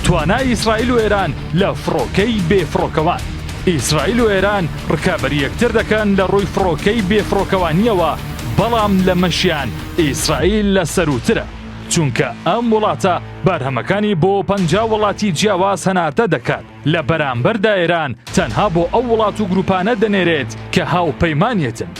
توانای ئیسرائیل و ئێران لە فڕۆکەی بێفڕۆکەوان. ئیسرائیل و ئێران ڕکابەری یەکتر دەکەن لە ڕووی فڕۆکەی بێفڕۆکەوانیەوە، بەڵام لە مەشیان ئیسرائیل لە سەروترە، چونکە ئەم وڵاتە بەرهەمەکانی بۆ 50 وڵاتی جیاواز هەناتە دەکات، لە بەرامبەردا ئێران تەنها بۆ ئەو وڵات و گروپانە دەنێرێت کە هاوپەیمانیەتن.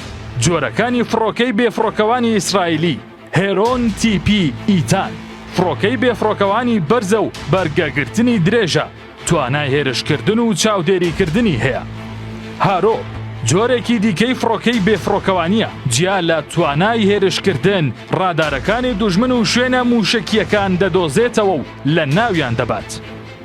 جۆرەکانی فڕۆکەی بێفڕۆکەوانی ئیسرائیلی: هێرۆن تیپی ئیتان، فڕۆکەی بێفڕۆکەوانی بەرزە و بەرگەگرتنی درێژە، توانای هێرشکردن و چاودێریکردنی هەیە. هارۆ جۆرێکی دیکەی فڕۆکەی بێفڕۆکەوانیە، جیا لە توانای هێرشکردن، ڕادارەکانی دوژمن و شوێنە موشکیەکان دەدۆزێتەوە و لە ناویان دەبات.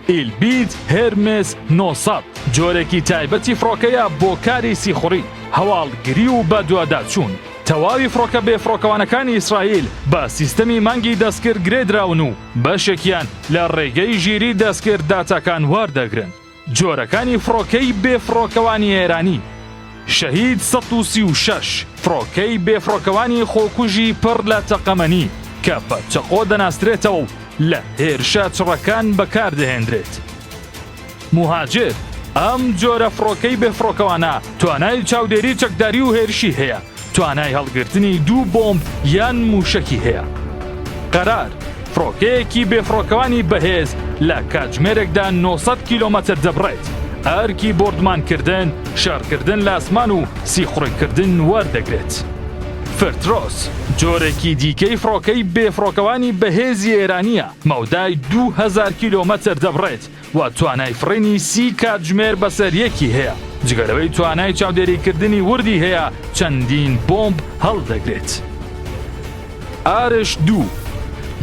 ئیلبیت هێرمس 900 جۆرێکی تایبەتی فڕۆکەیە بۆ کاری سیخوڕی، هەواڵگری و بەدواداچوون. تەواوی فڕۆکە بێفڕۆکەوانەکانی ئیسرائیل بە سیستەمی مانگی دەستکرد گرێدراون و بەشێکیان لە ڕێگەی ژیری دەستکرد داتاکان واردەگرن. جۆرەکانی فڕۆکەی بێفڕۆکەوانی ئێرانی: شەهید 136 فڕۆکەی بێفڕۆکەوانی خۆکوژی پڕ لە تەقەمەنی کە بە چەقۆ دەناسترێتەوە و لە هێرشە چڕەکان بەکاردەهێنرێت. موهاجر ئەم جۆرە فڕۆکەی بێفڕۆکەوانە توانای چاودێری چەکداری و هێرشی هەیە، توانای هەڵگرتنی 2 بۆمب یان موشکی هەیە. قەرار فڕۆکەیەکی بێفڕۆکەوانی بەهێز لە کاتژمێرێکدا 900 کیلۆمەتر دەبڕێت. ئەرکی بۆردمانکردن، شارکردن لە ئاسمان و سیخڕێکردن وەردەگرێت. فرترۆس جۆرێکی دیکەی فڕۆکەی بێفڕۆکەوانی بەهێزی ئێرانیە، مەودای 2000 کیلۆمەتر دەبڕێت و توانای فڕینی 30 کاتژمێر بەسەریەکی هەیە. جگەرەوەی توانای چاودێریکردنی وردی هەیە، چەندین بۆمب هەڵدەگرێت. ئارش 2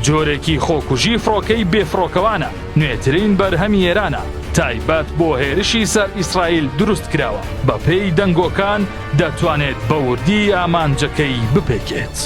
جۆرێکی خۆکوژی فڕۆکەی بێفڕۆکەوانە، نوێترین بەرهەمی ئێرانە، تایبەت بۆ هێرشی سەر ئیسرائیل دروست کراوە، بە پێی دەنگۆکان دەتوانێت بە وردی ئامانجەکەی بپێکێت.